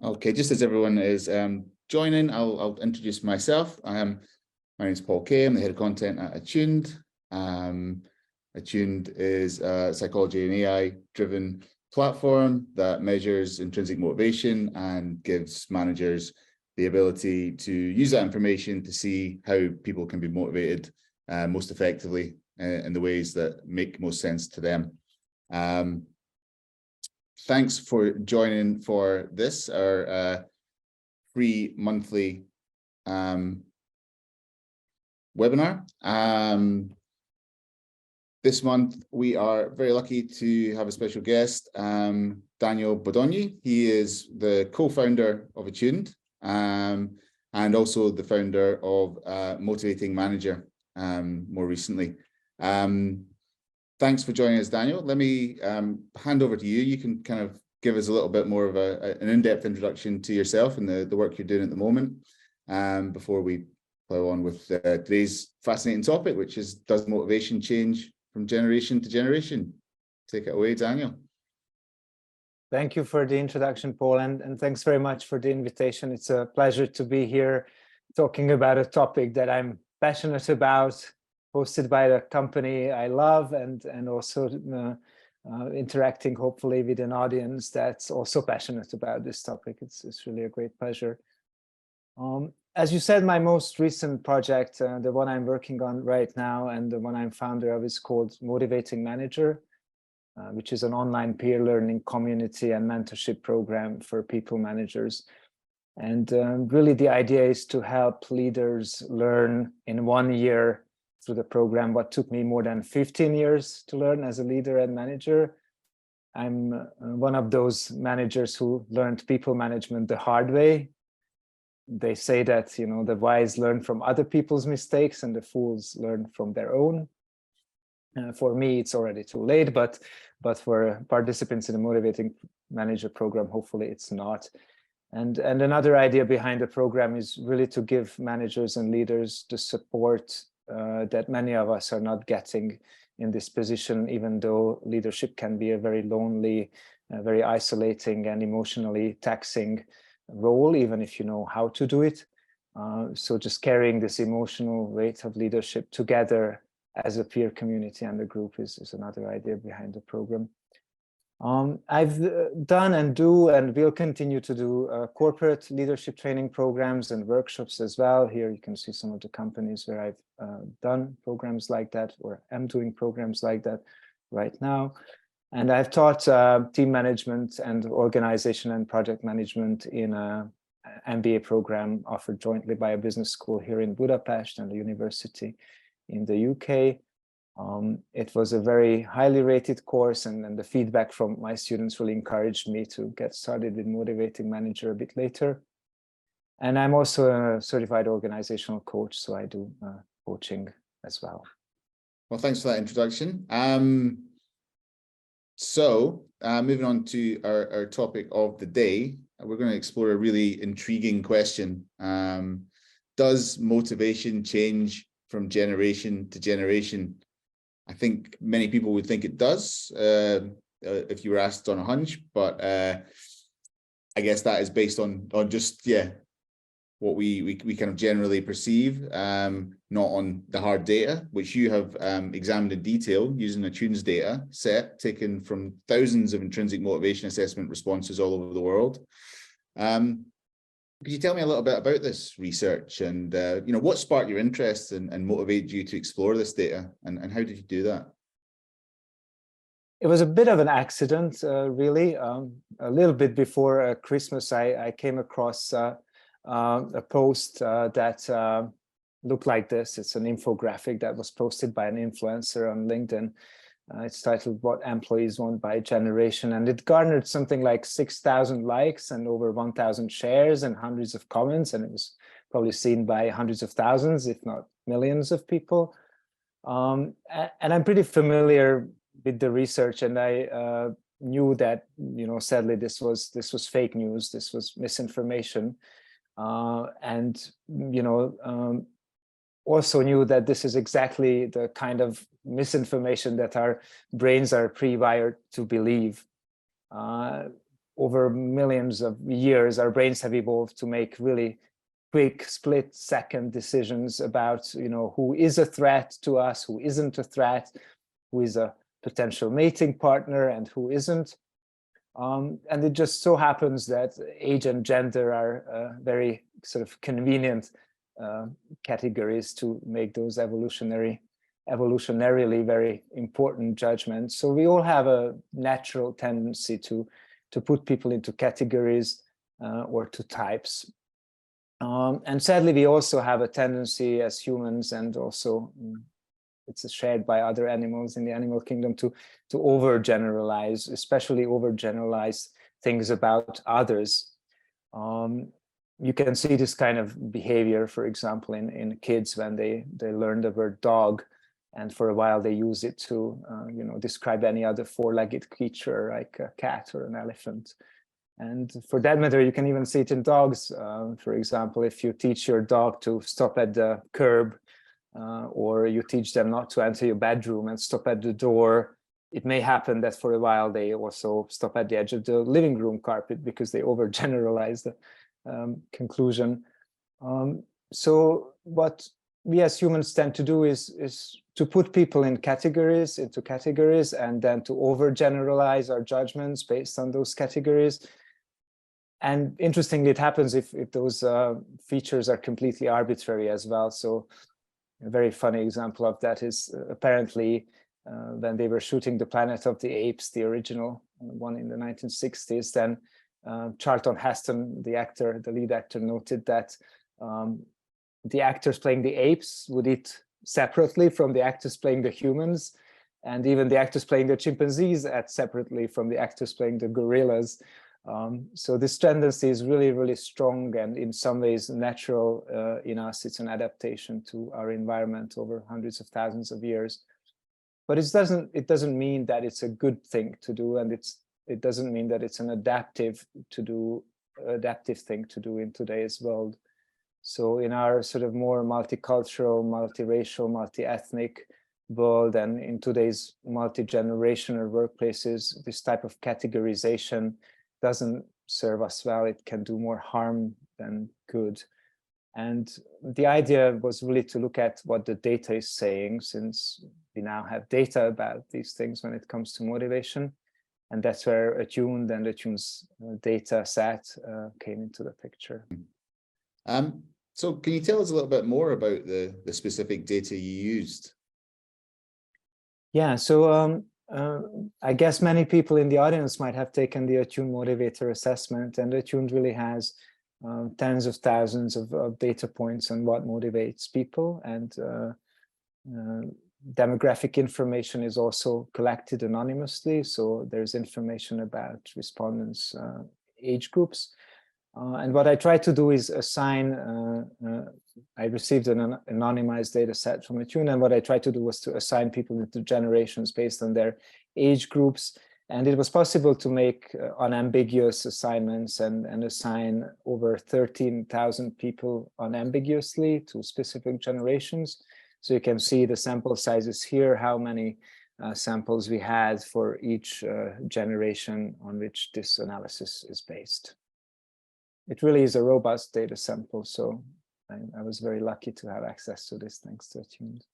Okay, just as everyone is joining, I'll introduce myself. My name is Paul Kay. I'm the head of content at Attuned. Attuned is a psychology and AI-driven platform that measures intrinsic motivation and gives managers the ability to use that information to see how people can be motivated most effectively in the ways that make most sense to them. Thanks for joining for this, our free monthly webinar. This month, we are very lucky to have a special guest, Daniel Bodogni. He is the co-founder of Attuned and also the founder of Motivating Manager more recently. Thanks for joining us, Daniel. Let me hand over to you. You can kind of give us a little bit more of an in-depth introduction to yourself and the work you're doing at the moment before we plow on with today's fascinating topic, which is, does motivation change from generation to generation? Take it away, Daniel. Thank you for the introduction, Paul, and thanks very much for the invitation. It's a pleasure to be here talking about a topic that I'm passionate about, hosted by the company I love, and also interacting hopefully with an audience that's also passionate about this topic. It's really a great pleasure. As you said, my most recent project, the one I'm working on right now and the one I'm founder of, is called Motivating Manager, which is an online peer learning community and mentorship program for people managers. And really the idea is to help leaders learn in 1 year through the program what took me more than 15 years to learn as a leader and manager. I'm one of those managers who learned people management the hard way. They say that, you know, the wise learn from other people's mistakes and the fools learn from their own. For me, it's already too late, but for participants in the Motivating Manager program, hopefully it's not. And another idea behind the program is really to give managers and leaders the support that many of us are not getting in this position, even though leadership can be a very lonely, very isolating and emotionally taxing role, even if you know how to do it. So just carrying this emotional weight of leadership together as a peer community and a group is another idea behind the program. I've done and do and will continue to do corporate leadership training programs and workshops as well. Here you can see some of the companies where I've done programs like that, or am doing programs like that right now. And I've taught team management and organization and project management in an MBA program offered jointly by a business school here in Budapest and a university in the UK. It was a very highly rated course, and the feedback from my students really encouraged me to get started with Motivating Manager a bit later. And I'm also a certified organizational coach, so I do coaching as well. Well, thanks for that introduction. Moving on to our topic of the day, we're going to explore a really intriguing question. Does motivation change from generation to generation? I think many people would think it does if you were asked on a hunch, but I guess that is based on just, what we kind of generally perceive, not on the hard data, which you have examined in detail using Attune's data set taken from thousands of intrinsic motivation assessment responses all over the world. Could you tell me a little bit about this research and what sparked your interest and motivated you to explore this data, and how did you do that? It was a bit of an accident, really. A little bit before Christmas, I came across a post that looked like this. It's an infographic that was posted by an influencer on LinkedIn. It's titled "What Employees Want by Generation," and it garnered something like 6,000 likes and over 1,000 shares and hundreds of comments, and it was probably seen by hundreds of thousands, if not millions of people. And I'm pretty familiar with the research, and I knew that, sadly, this was fake news, this was misinformation, and also knew that this is exactly the kind of misinformation that our brains are pre-wired to believe. over millions of years, our brains have evolved to make really quick split-second decisions about, who is a threat to us, who isn't a threat, who is a potential mating partner, and who isn't. And it just so happens that age and gender are very sort of convenient categories to make those evolutionarily very important judgments. So we all have a natural tendency to put people into categories or to types. And sadly, we also have a tendency as humans, and also it's shared by other animals in the animal kingdom, to overgeneralize, especially overgeneralize things about others. You can see this kind of behavior, for example, in kids when they learn the word dog, and for a while they use it to describe any other four-legged creature like a cat or an elephant. And for that matter, you can even see it in dogs. For example, if you teach your dog to stop at the curb, or you teach them not to enter your bedroom and stop at the door, it may happen that for a while they also stop at the edge of the living room carpet because they overgeneralize the conclusion. So what we as humans tend to do is to put people into categories, and then to overgeneralize our judgments based on those categories. And interestingly, it happens if those features are completely arbitrary as well. So a very funny example of that is apparently when they were shooting the Planet of the Apes, the original one in the 1960s, then Charlton Heston, the lead actor, noted that the actors playing the apes would eat separately from the actors playing the humans, and even the actors playing the chimpanzees ate separately from the actors playing the gorillas. So this tendency is really, really strong, and in some ways natural in us. It's an adaptation to our environment over hundreds of thousands of years. But it doesn't mean that it's a good thing to do, and it doesn't mean that it's an adaptive thing to do in today's world. So in our sort of more multicultural, multiracial, multi-ethnic world, and in today's multi-generational workplaces, this type of categorization doesn't serve us well. It can do more harm than good. And the idea was really to look at what the data is saying, since we now have data about these things when it comes to motivation. And that's where Attuned and Attuned's data set came into the picture. So can you tell us a little bit more about the specific data you used? Yeah, so I guess many people in the audience might have taken the Attuned Motivator Assessment, and Attuned really has tens of thousands of data points on what motivates people, and demographic information is also collected anonymously. So there's information about respondents' age groups. And what I try to do is assign, I received an anonymized data set from Attuned, and what I tried to do was to assign people into generations based on their age groups. And it was possible to make unambiguous assignments and assign over 13,000 people unambiguously to specific generations. So you can see the sample sizes here, how many samples we had for each generation on which this analysis is based. It really is a robust data sample, so I was very lucky to have access to this thanks to Attuned.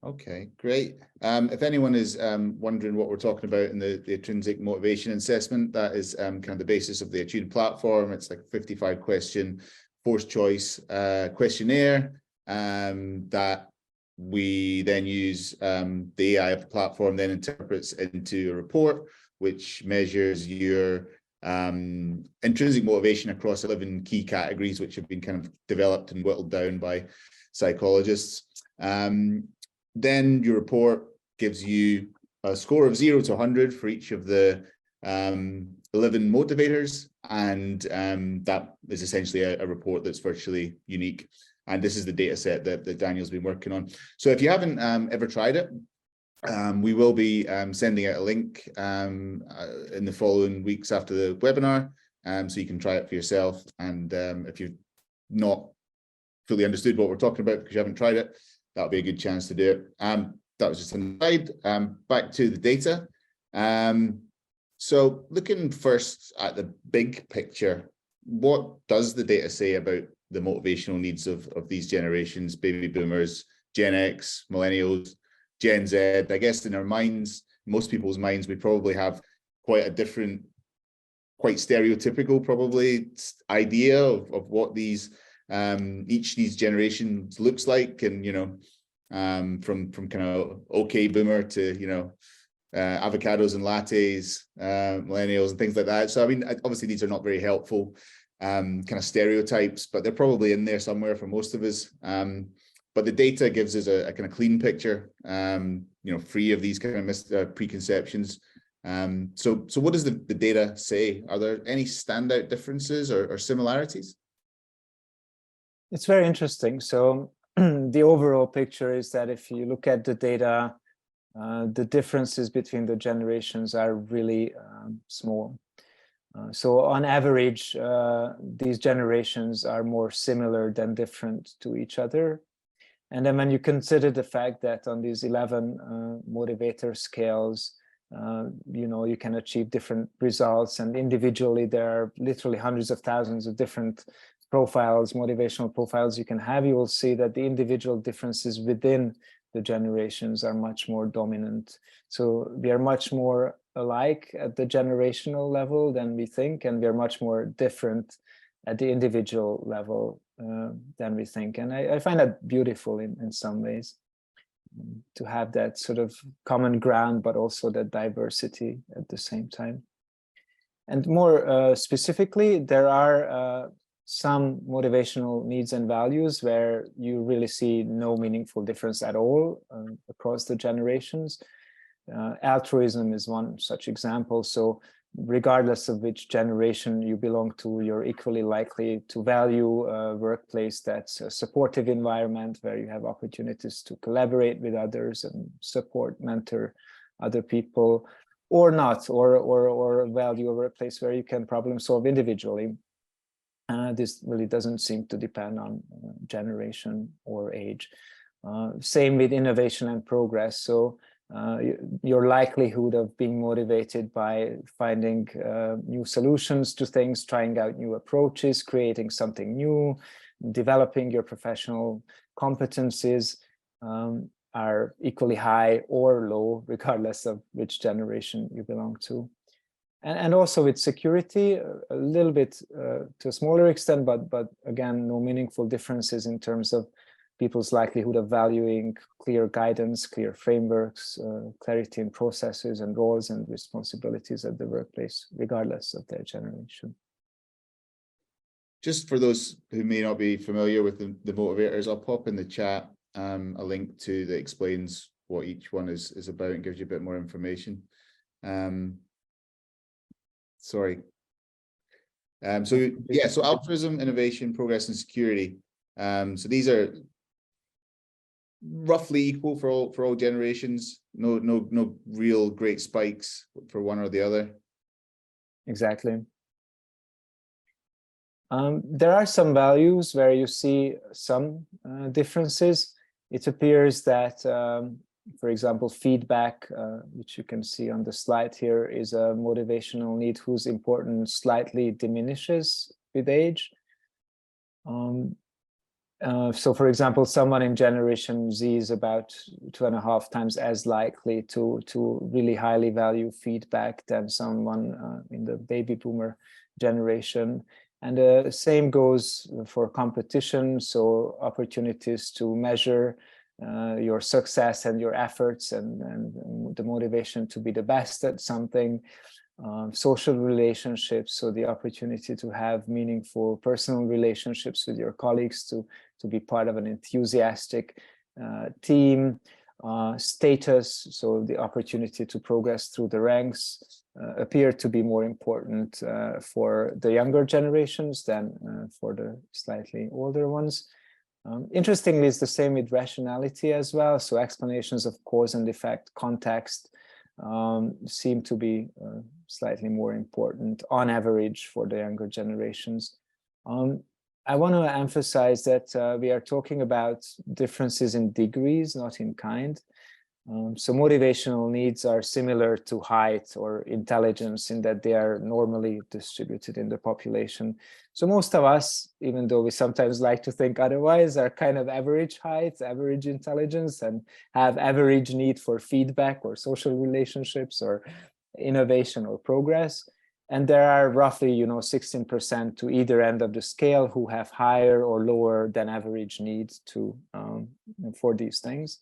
Okay, great. If anyone is wondering what we're talking about in the Intrinsic Motivation Assessment, that is kind of the basis of the Attuned platform. It's like a 55-question forced choice questionnaire that we then use the AI of the platform then interprets into a report, which measures your intrinsic motivation across 11 key categories, which have been kind of developed and whittled down by psychologists. Then your report gives you a score of 0 to 100 for each of the 11 motivators, and that is essentially a report that's virtually unique. And this is the data set that Daniel's been working on. So if you haven't ever tried it, we will be sending out a link in the following weeks after the webinar, so you can try it for yourself. And if you've not fully understood what we're talking about because you haven't tried it, that'll be a good chance to do it. That was just an aside. Back to the data. So looking first at the big picture, what does the data say about the motivational needs of these generations, baby boomers, Gen X, millennials, Gen Z? I guess in our minds, most people's minds, we probably have quite a different, quite stereotypical probably idea of what these each of these generations looks like. And, you know, from kind of okay boomer to, you know, avocados and lattes, millennials and things like that. So, I mean, obviously these are not very helpful kind of stereotypes, but they're probably in there somewhere for most of us. But the data gives us a kind of clean picture, you know, free of these kind of preconceptions. So what does the data say? Are there any standout differences or similarities? It's very interesting. So the overall picture is that if you look at the data, the differences between the generations are really small. So on average, these generations are more similar than different to each other. And then when you consider the fact that on these 11 motivator scales, you know, you can achieve different results, and individually there are literally hundreds of thousands of different profiles, motivational profiles you can have, you will see that the individual differences within the generations are much more dominant. So we are much more alike at the generational level than we think, and we are much more different at the individual level than we think. And I find that beautiful in some ways, to have that sort of common ground, but also that diversity at the same time. And more specifically, there are some motivational needs and values where you really see no meaningful difference at all across the generations. Altruism is one such example. So regardless of which generation you belong to, you're equally likely to value a workplace that's a supportive environment where you have opportunities to collaborate with others and support, mentor other people, or not, or value a workplace where you can problem solve individually. This really doesn't seem to depend on generation or age. Same with innovation and progress. So your likelihood of being motivated by finding new solutions to things, trying out new approaches, creating something new, developing your professional competencies are equally high or low, regardless of which generation you belong to. And also with security, a little bit to a smaller extent, but again, no meaningful differences in terms of people's likelihood of valuing clear guidance, clear frameworks, clarity in processes and roles and responsibilities at the workplace, regardless of their generation. Just for those who may not be familiar with the motivators, I'll pop in the chat a link to that explains what each one is about and gives you a bit more information. Sorry. So yeah, so altruism, innovation, progress, and security. So these are roughly equal for all generations. No real great spikes for one or the other. Exactly. There are some values where you see some differences. It appears that, for example, feedback, which you can see on the slide here, is a motivational need whose importance slightly diminishes with age. So, for example, someone in Generation Z is about 2.5 times as likely to really highly value feedback than someone in the baby boomer generation. And the same goes for competition. So opportunities to measure your success and your efforts and the motivation to be the best at something. Social relationships, so the opportunity to have meaningful personal relationships with your colleagues, to be part of an enthusiastic team. Status, so the opportunity to progress through the ranks, appear to be more important for the younger generations than for the slightly older ones. Interestingly, it's the same with rationality as well. So explanations of cause and effect, context, seem to be slightly more important on average for the younger generations. I want to emphasize that we are talking about differences in degrees, not in kind. So motivational needs are similar to height or intelligence in that they are normally distributed in the population. So most of us, even though we sometimes like to think otherwise, are kind of average height, average intelligence, and have average need for feedback or social relationships or innovation or progress. And there are roughly, 16% to either end of the scale who have higher or lower than average needs for these things.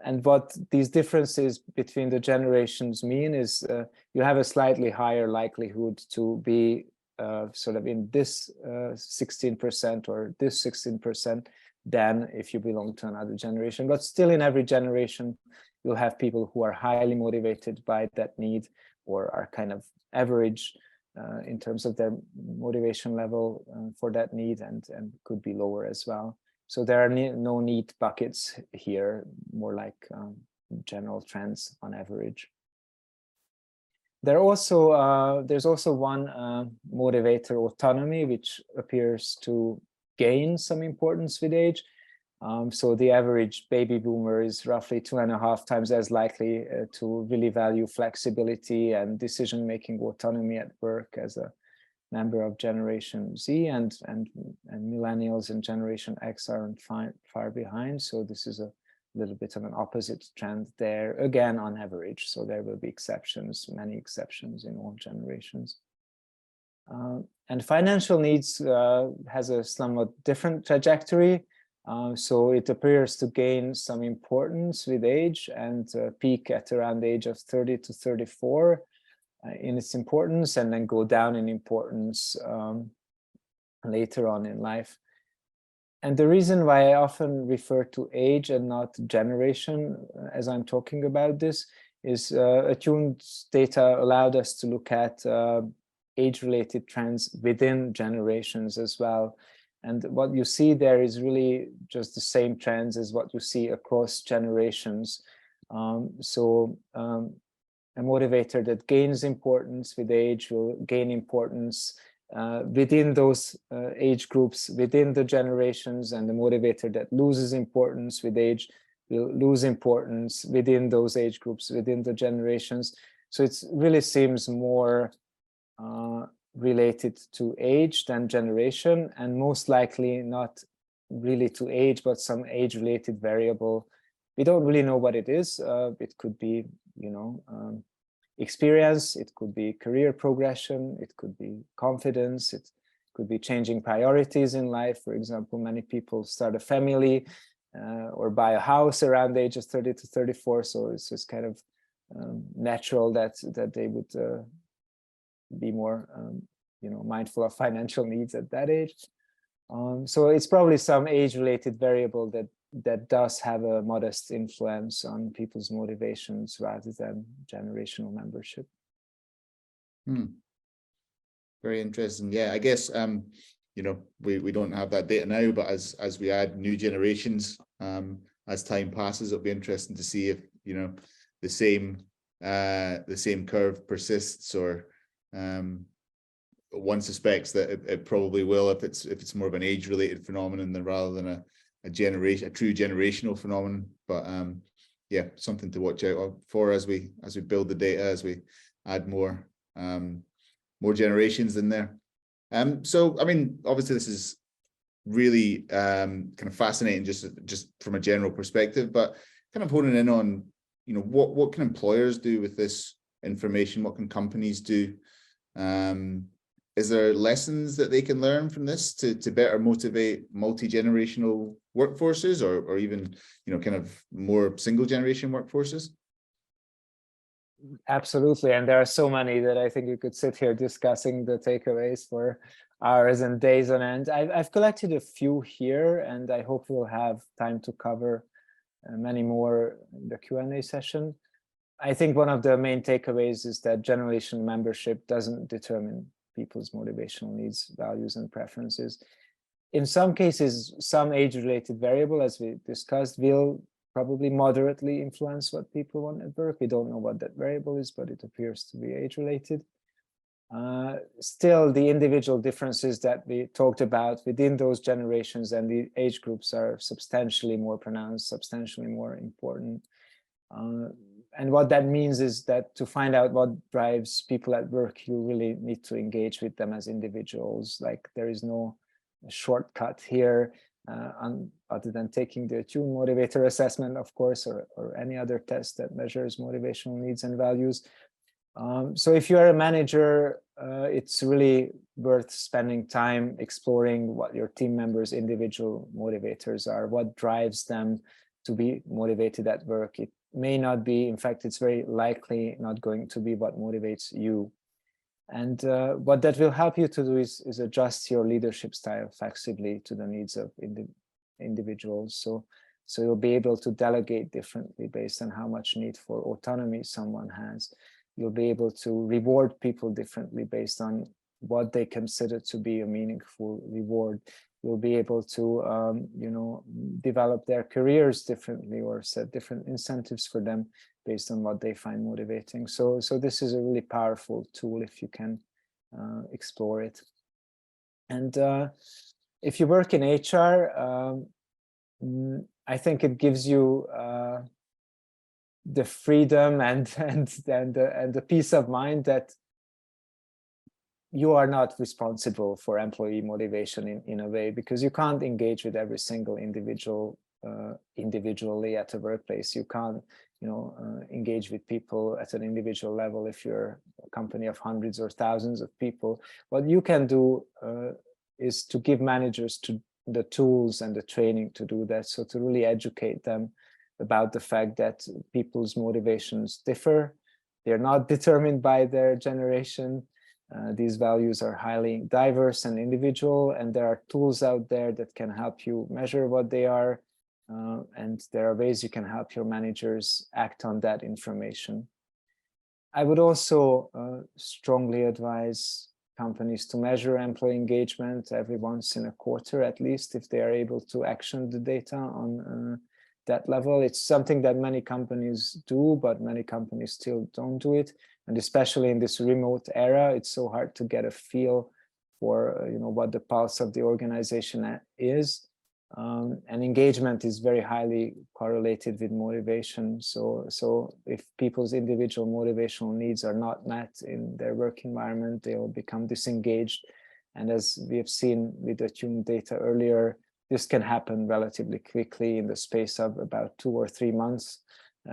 And what these differences between the generations mean is you have a slightly higher likelihood to be sort of in this 16% or this 16% than if you belong to another generation. But still in every generation, you'll have people who are highly motivated by that need or are kind of average in terms of their motivation level for that need and could be lower as well. So there are no neat buckets here, more like general trends on average. There's also one motivator, autonomy, which appears to gain some importance with age. So the average baby boomer is roughly 2.5 times as likely to really value flexibility and decision-making autonomy at work as a member of Generation Z, and Millennials and Generation X aren't far behind. So this is a little bit of an opposite trend there, again, on average. So there will be exceptions, many exceptions in all generations. And financial needs has a somewhat different trajectory. So it appears to gain some importance with age and peak at around the age of 30 to 34. In its importance, and then go down in importance later on in life. And the reason why I often refer to age and not generation as I'm talking about this is Attuned data allowed us to look at age-related trends within generations as well. And what you see there is really just the same trends as what you see across generations. A motivator that gains importance with age will gain importance within those age groups, within the generations, and the motivator that loses importance with age will lose importance within those age groups, within the generations. So it really seems more related to age than generation, and most likely not really to age, but some age-related variable. We don't really know what it is. It could be, experience, it could be career progression, it could be confidence, it could be changing priorities in life. For example, many people start a family or buy a house around the ages 30 to 34. So it's just kind of natural that they would be more, mindful of financial needs at that age. So it's probably some age-related variable that does have a modest influence on people's motivations rather than generational membership. Very interesting. Yeah, I guess we don't have that data now, but as we add new generations, as time passes, it'll be interesting to see if the same curve persists, or one suspects that it probably will if it's more of an age-related phenomenon than rather than a true generational phenomenon. But yeah, something to watch out for as we build the data, as we add more generations in there. So I mean, obviously this is really kind of fascinating just from a general perspective, but kind of honing in on what can employers do with this information? What can companies do? Is there lessons that they can learn from this to better motivate multi-generational workforces, or even kind of more single generation workforces? Absolutely, and there are so many that I think we could sit here discussing the takeaways for hours and days on end. I've collected a few here, and I hope we'll have time to cover many more in the Q&A session. I think one of the main takeaways is that generational membership doesn't determine people's motivational needs, values, and preferences. In some cases, some age-related variable, as we discussed, will probably moderately influence what people want at work. We don't know what that variable is, but it appears to be age-related. Still, the individual differences that we talked about within those generations and the age groups are substantially more pronounced, substantially more important. And what that means is that to find out what drives people at work, you really need to engage with them as individuals. Like there is no shortcut here other than taking the Attuned motivator assessment, of course, or any other test that measures motivational needs and values. So if you are a manager, it's really worth spending time exploring what your team members' individual motivators are, what drives them to be motivated at work. It may not be, in fact, it's very likely not going to be what motivates you. And what that will help you to do is adjust your leadership style flexibly to the needs of individuals. So you'll be able to delegate differently based on how much need for autonomy someone has. You'll be able to reward people differently based on what they consider to be a meaningful reward. You'll be able to, develop their careers differently or set different incentives for them based on what they find motivating. So this is a really powerful tool if you can explore it. And if you work in HR, I think it gives you the freedom and the peace of mind that you are not responsible for employee motivation in a way, because you can't engage with every single individual individually at a workplace. You can't engage with people at an individual level if you're a company of hundreds or thousands of people. What you can do is to give managers the tools and the training to do that. So to really educate them about the fact that people's motivations differ. They're not determined by their generation. These values are highly diverse and individual, and there are tools out there that can help you measure what they are. And there are ways you can help your managers act on that information. I would also strongly advise companies to measure employee engagement every once in a quarter, at least, if they are able to action the data on that level. It's something that many companies do, but many companies still don't do it. And especially in this remote era, it's so hard to get a feel for what the pulse of the organization is. And engagement is very highly correlated with motivation. So if people's individual motivational needs are not met in their work environment, they will become disengaged. And as we have seen with the Attuned data earlier, this can happen relatively quickly in the space of about 2 or 3 months.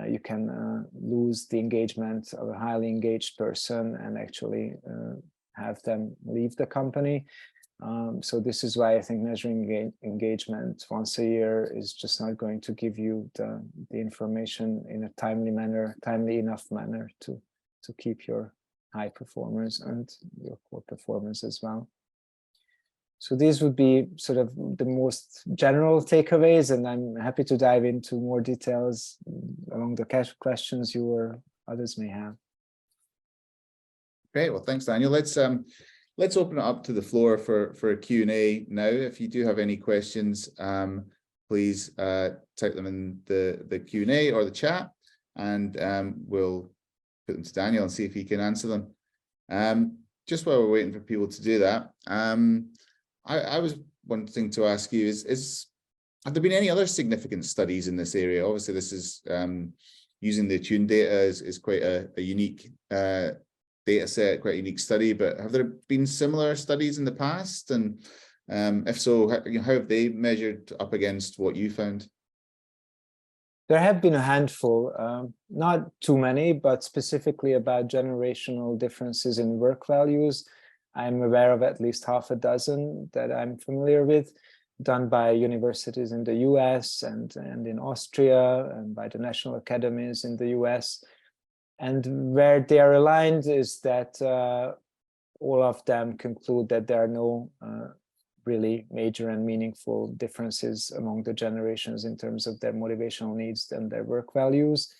You can lose the engagement of a highly engaged person and actually have them leave the company. So this is why I think measuring engagement once a year is just not going to give you the information in a timely enough manner to keep your high performers and your core performers as well. So these would be sort of the most general takeaways, and I'm happy to dive into more details along the questions you or others may have. Great. Well, thanks, Daniel. Let's open it up to the floor for a Q&A now. If you do have any questions, please type them in the Q&A or the chat, and we'll put them to Daniel and see if he can answer them. Just while we're waiting for people to do that, I was wanting to ask you, have there been any other significant studies in this area? Obviously, this is using the Attuned data is quite a unique data set, quite a unique study, but have there been similar studies in the past? And if so, how have they measured up against what you found? There have been a handful, not too many, but specifically about generational differences in work values. I'm aware of at least half a dozen that I'm familiar with, done by universities in the US and in Austria and by the national academies in the US. And where they are aligned is that all of them conclude that there are no really major and meaningful differences among the generations in terms of their motivational needs and their work values.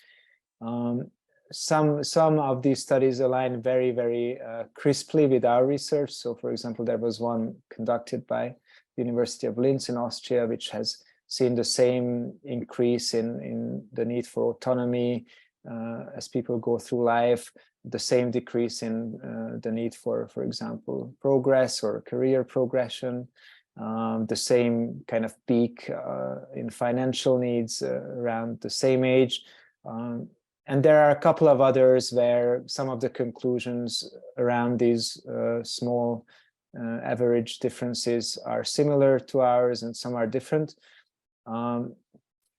Some of these studies align very, very crisply with our research. So, for example, there was one conducted by the University of Linz in Austria, which has seen the same increase in the need for autonomy as people go through life, the same decrease in the need for example, progress or career progression, the same kind of peak in financial needs around the same age. And there are a couple of others where some of the conclusions around these small average differences are similar to ours and some are different. And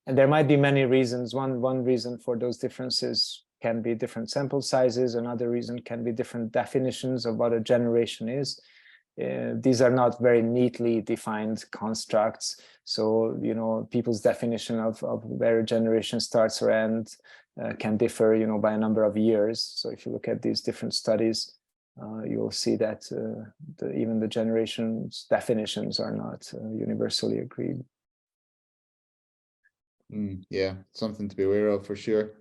there might be many reasons. One reason for those differences can be different sample sizes. Another reason can be different definitions of what a generation is. These are not very neatly defined constructs. So, you know, people's definition of where a generation starts or ends can differ, you know, by a number of years. So if you look at these different studies, you'll see that even the generations definitions are not universally agreed. Yeah, something to be aware of for sure.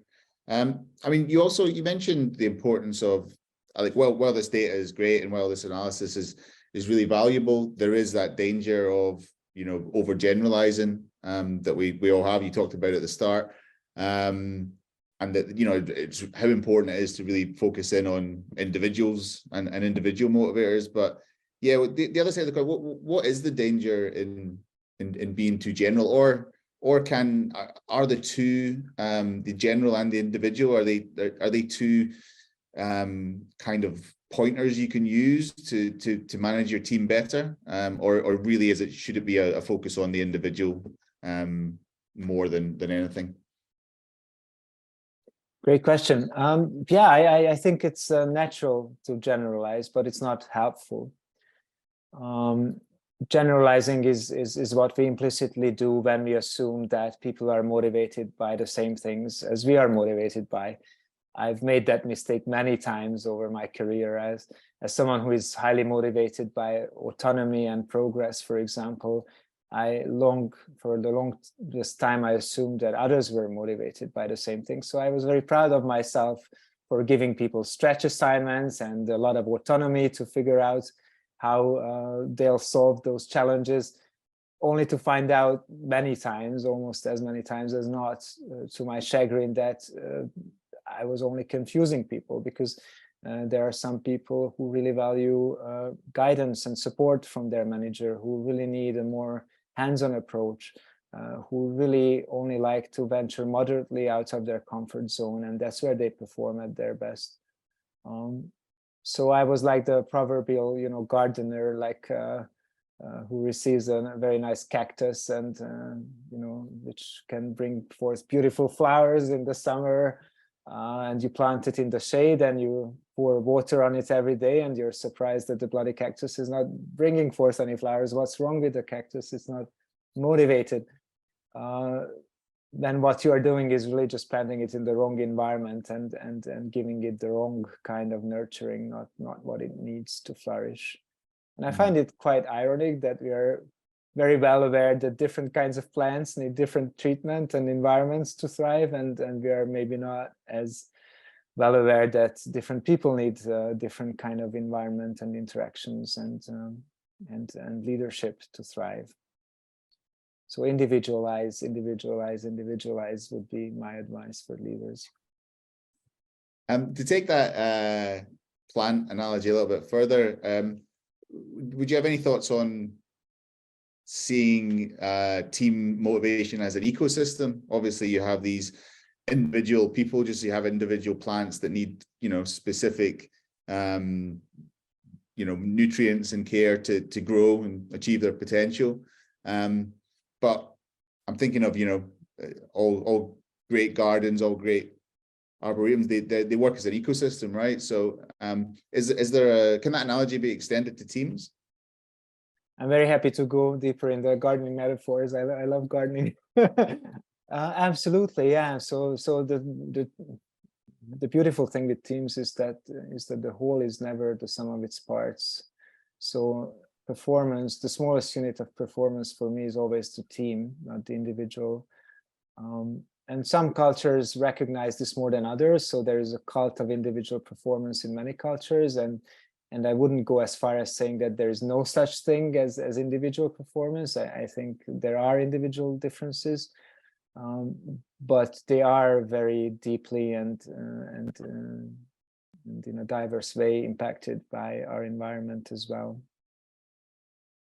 I mean, you mentioned the importance of like, while this data is great and while this analysis is really valuable, there is that danger of, you know, overgeneralizing that we all have. You talked about at the start, and that, you know, it's how important it is to really focus in on individuals and individual motivators. But yeah, the other side of the coin, what is the danger in being too general, or are the two, the general and the individual, are they two kind of pointers you can use to manage your team better, or really should it be a focus on the individual more than anything? Great question. Yeah, I think it's natural to generalize, but it's not helpful. Generalizing is what we implicitly do when we assume that people are motivated by the same things as we are motivated by. I've made that mistake many times over my career as someone who is highly motivated by autonomy and progress, for example. For the longest time, I assumed that others were motivated by the same thing. So I was very proud of myself for giving people stretch assignments and a lot of autonomy to figure out how they'll solve those challenges, only to find out many times, almost as many times as not, to my chagrin, that I was only confusing people, because there are some people who really value guidance and support from their manager, who really need a more hands-on approach, who really only like to venture moderately out of their comfort zone, and that's where they perform at their best. So I was like the proverbial, you know, gardener, like who receives a very nice cactus and, you know, which can bring forth beautiful flowers in the summer. And you plant it in the shade and you pour water on it every day, and you're surprised that the bloody cactus is not bringing forth any flowers. What's wrong with the cactus? It's not motivated. Then what you are doing is really just planting it in the wrong environment and giving it the wrong kind of nurturing, not what it needs to flourish. And I find it quite ironic that we are very well aware that different kinds of plants need different treatment and environments to thrive, and we are maybe not as well aware that different people need different kind of environment and interactions and leadership to thrive. So individualize would be my advice for leaders. To take that plant analogy a little bit further, would you have any thoughts on seeing team motivation as an ecosystem? Obviously, you have these individual people, just you have individual plants that need, you know, specific, you know, nutrients and care to grow and achieve their potential. But I'm thinking of, you know, all great gardens, all great arboretums, they work as an ecosystem, right? So is there can that analogy be extended to teams? I'm very happy to go deeper in the gardening metaphors. I love gardening. Absolutely, yeah. So the beautiful thing with teams is that the whole is never the sum of its parts. So performance, the smallest unit of performance for me is always the team, not the individual. And some cultures recognize this more than others. So there is a cult of individual performance in many cultures, and I wouldn't go as far as saying that there is no such thing as individual performance. I think there are individual differences, but they are very deeply and in a diverse way impacted by our environment as well.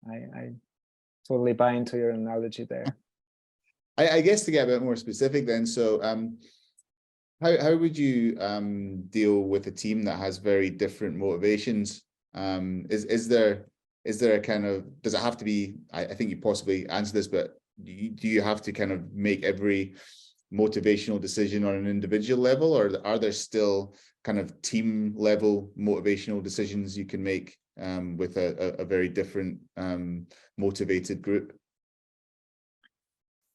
I totally buy into your analogy there. I guess to get a bit more specific then, so How would you deal with a team that has very different motivations? Is there a kind of, does it have to be, I think you possibly answer this, but do you have to kind of make every motivational decision on an individual level, or are there still kind of team level motivational decisions you can make with a very different motivated group?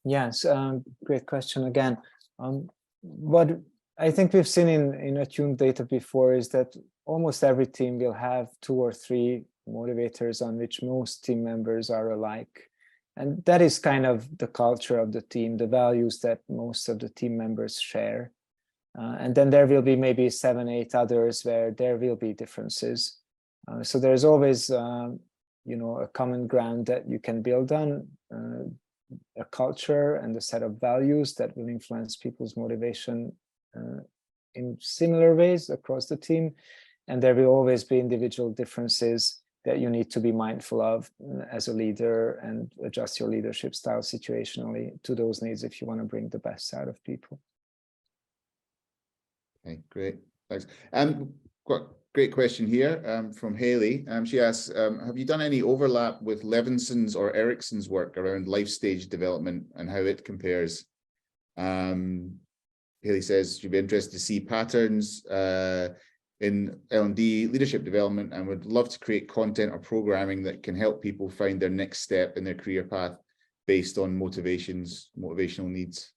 Yes, great question again. What I think we've seen in Attuned data before is that almost every team will have 2 or 3 motivators on which most team members are alike. And that is kind of the culture of the team, the values that most of the team members share. And then there will be maybe 7, 8 others where there will be differences. So there's always, a common ground that you can build on, a culture and a set of values that will influence people's motivation in similar ways across the team. And there will always be individual differences that you need to be mindful of as a leader and adjust your leadership style situationally to those needs if you want to bring the best out of people. Okay, great. Thanks. Got a great question here from Haley. She asks, have you done any overlap with Levinson's or Erickson's work around life stage development and how it compares? Haley says she'd be interested to see patterns in L&D leadership development and would love to create content or programming that can help people find their next step in their career path based on motivational needs.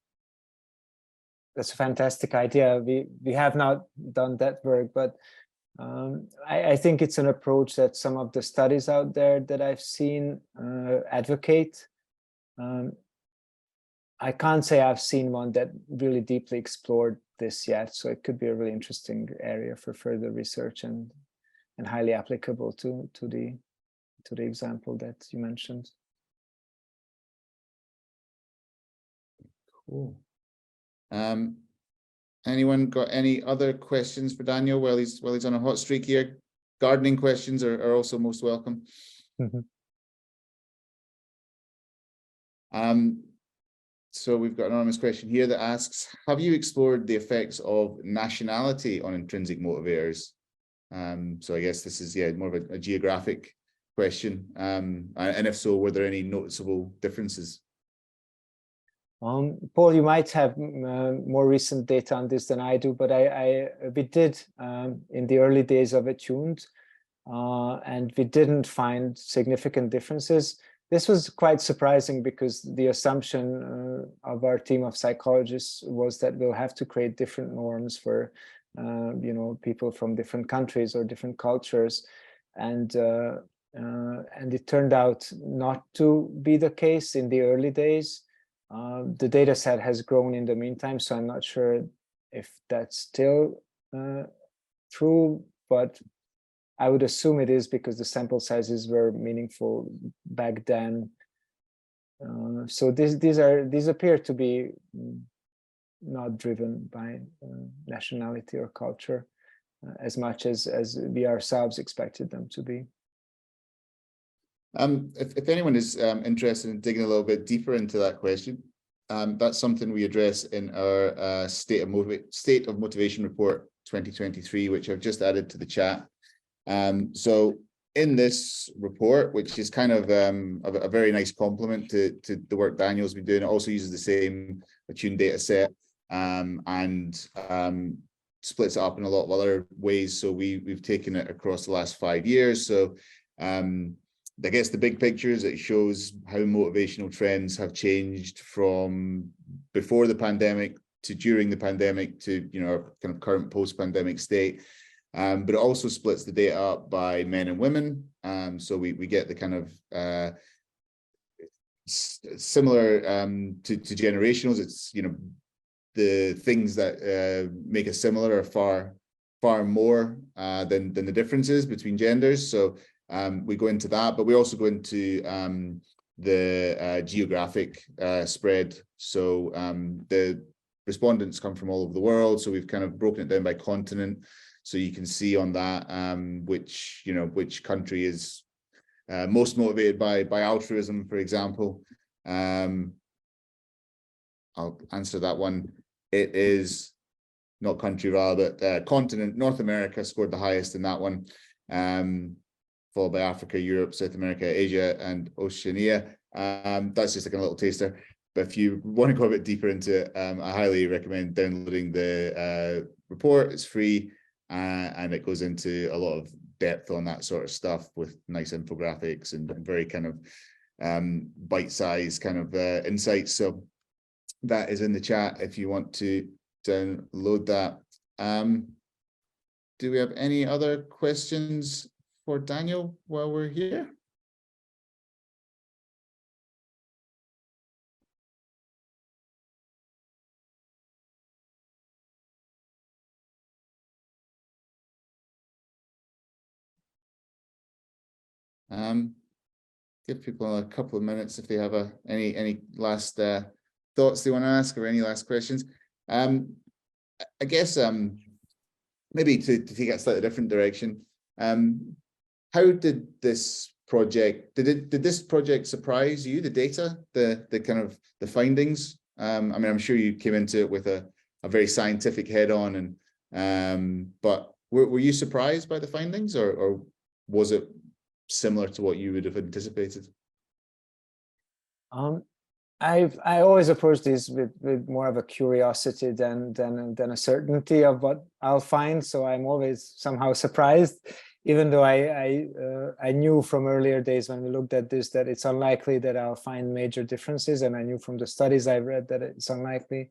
That's a fantastic idea. We have not done that work, but I think it's an approach that some of the studies out there that I've seen advocate. I can't say I've seen one that really deeply explored this yet, so it could be a really interesting area for further research and highly applicable to the example that you mentioned. Cool. Anyone got any other questions for Daniel while he's on a hot streak here? Gardening questions are also most welcome. So we've got an anonymous question here that asks, have you explored the effects of nationality on intrinsic motivators? So I guess this is more of a geographic question. And if so, were there any noticeable differences? Paul, you might have more recent data on this than I do, but we did in the early days of Attuned, and we didn't find significant differences. This was quite surprising because the assumption of our team of psychologists was that we'll have to create different norms for people from different countries or different cultures, and it turned out not to be the case in the early days. The data set has grown in the meantime, so I'm not sure if that's still true, but I would assume it is because the sample sizes were meaningful back then. So these appear to be not driven by nationality or culture as much as we ourselves expected them to be. If anyone is interested in digging a little bit deeper into that question, that's something we address in our State of Motivation Report 2023, which I've just added to the chat. So in this report, which is kind of a very nice complement to the work Daniel's been doing, it also uses the same Attuned data set and splits it up in a lot of other ways. So we've taken it across the last 5 years. So I guess the big picture is it shows how motivational trends have changed from before the pandemic to during the pandemic to our kind of current post-pandemic state. But it also splits the data up by men and women. So we get the kind of similar to generationals. It's the things that make us similar are far more than the differences between genders. So we go into that, but we also go into the geographic spread. So the respondents come from all over the world. So we've kind of broken it down by continent. So you can see on that which country is most motivated by altruism, for example. I'll answer that one. It is not country rather, but continent, North America scored the highest in that one, followed by Africa, Europe, South America, Asia, and Oceania. That's just like a little taster. But if you want to go a bit deeper into it, I highly recommend downloading the report. It's free, and it goes into a lot of depth on that sort of stuff with nice infographics and very kind of bite-sized kind of insights. So that is in the chat if you want to download that. Do we have any other questions for Daniel while we're here? Give people a couple of minutes if they have any last thoughts they want to ask or any last questions. I guess maybe to take it a slightly different direction. How did this project surprise you? The data, the kind of the findings. I mean, I'm sure you came into it with a very scientific head on, and but were you surprised by the findings, or was it similar to what you would have anticipated? I always approach this with more of a curiosity than a certainty of what I'll find. So I'm always somehow surprised, even though I knew from earlier days when we looked at this that it's unlikely that I'll find major differences, and I knew from the studies I've read that it's unlikely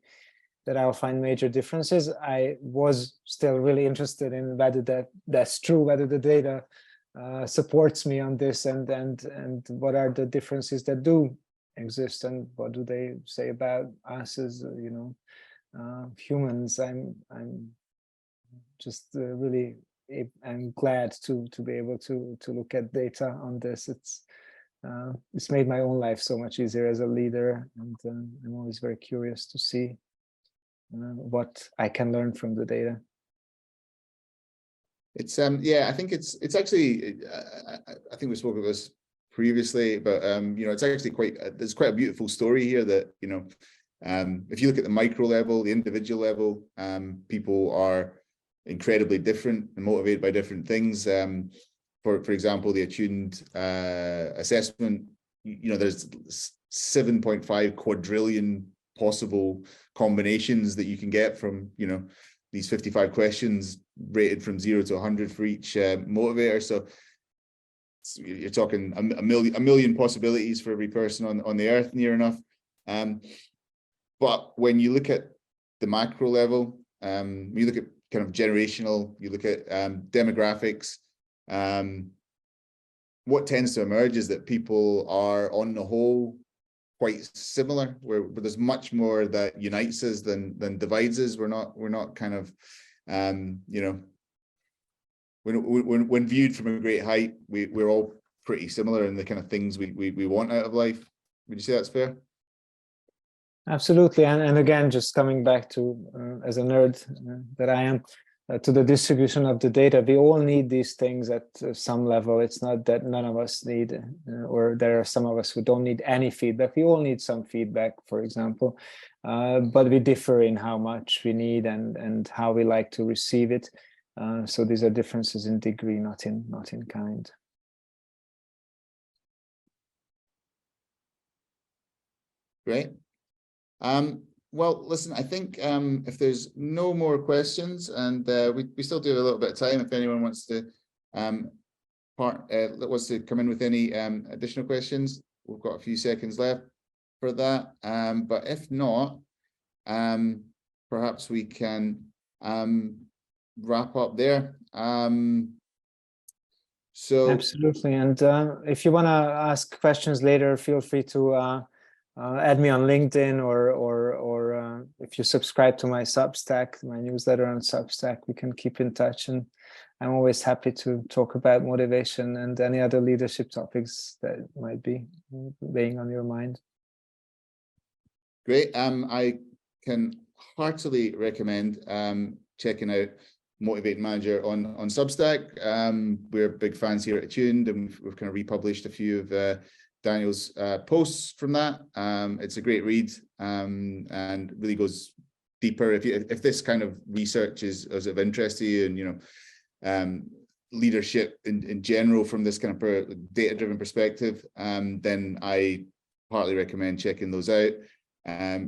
that I'll find major differences. I was still really interested in whether that's true, whether the data supports me on this, and what are the differences that do exist, and what do they say about us as humans. I'm just really I'm glad to be able to look at data on this. It's made my own life so much easier as a leader, and I'm always very curious to see what I can learn from the data. It's yeah, I think it's actually I think we spoke about this previously, but it's actually there's quite a beautiful story here that if you look at the micro level, the individual level, people are incredibly different and motivated by different things. For example, the Attuned assessment, there's 7.5 quadrillion possible combinations that you can get from these 55 questions rated from 0 to 100 for each motivator. So you're talking a million possibilities for every person on the earth, near enough. But when you look at the macro level, you look at kind of generational, you look at demographics, what tends to emerge is that people are on the whole quite similar, where there's much more that unites us than divides us. We're not kind of when viewed from a great height, we're all pretty similar in the kind of things we want out of life. Would you say that's fair? Absolutely, and again, just coming back to as a nerd that I am, to the distribution of the data, we all need these things at some level. It's not that none of us need, or there are some of us who don't need any feedback. We all need some feedback, for example, but we differ in how much we need and how we like to receive it. So these are differences in degree, not in kind. Great. Well, listen, I think if there's no more questions, and we still do have a little bit of time, if anyone wants to come in with any additional questions, we've got a few seconds left for that. But if not, perhaps we can wrap up there. So absolutely, and if you want to ask questions later, feel free to add me on LinkedIn, or if you subscribe to my Substack, my newsletter on Substack, we can keep in touch. And I'm always happy to talk about motivation and any other leadership topics that might be weighing on your mind. Great. I can heartily recommend checking out Motivate Manager on Substack. We're big fans here at Attuned, and we've kind of republished a few of Daniel's posts from that. It's a great read, and really goes deeper, if this kind of research is of interest to you, and you know, leadership in general from this kind of data-driven perspective, then I heartily recommend checking those out.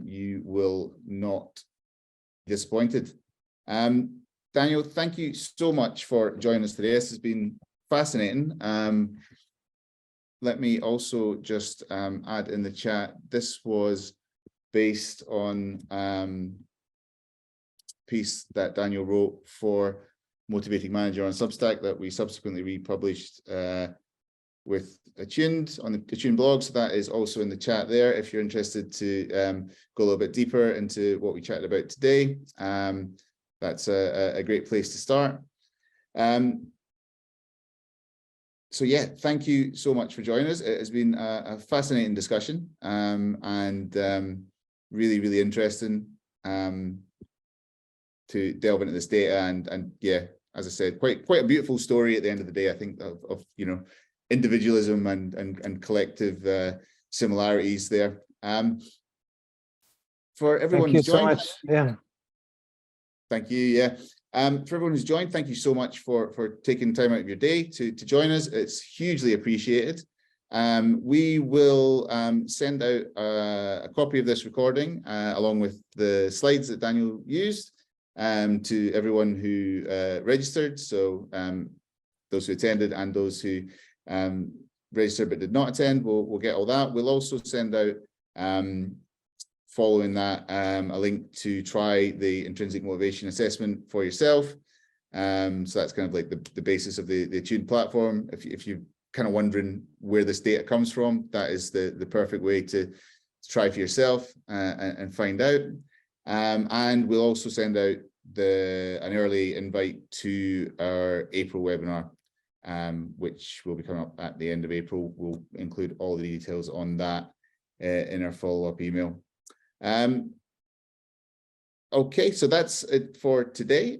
You will not be disappointed. Daniel, thank you so much for joining us today. This has been fascinating. Let me also just add in the chat, this was based on piece that Daniel wrote for Motivating Manager on Substack that we subsequently republished with Attuned on the Attuned blog. So that is also in the chat there if you're interested to go a little bit deeper into what we chatted about today. That's a great place to start. So yeah, thank you so much for joining us. It has been a fascinating discussion, and really, really interesting to delve into this data, and yeah, as I said, quite a beautiful story at the end of the day, I think, of you know, individualism and collective similarities there. For everyone who's joined, so much. Yeah. Thank you. Yeah. For everyone who's joined, thank you so much for taking time out of your day to join us. It's hugely appreciated. We will send out a copy of this recording along with the slides that Daniel used to everyone who registered. So those who attended and those who registered but did not attend, we'll get all that. We'll also send out following that a link to try the intrinsic motivation assessment for yourself. So that's kind of like the basis of the Attuned platform. If you're kind of wondering where this data comes from, that is the perfect way to try for yourself and find out. And we'll also send out an early invite to our April webinar, which will be coming up at the end of April. We'll include all the details on that in our follow-up email. Okay, so that's it for today.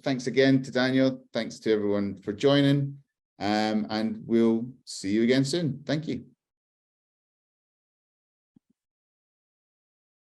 Thanks again to Daniel. Thanks to everyone for joining. And we'll see you again soon. Thank you.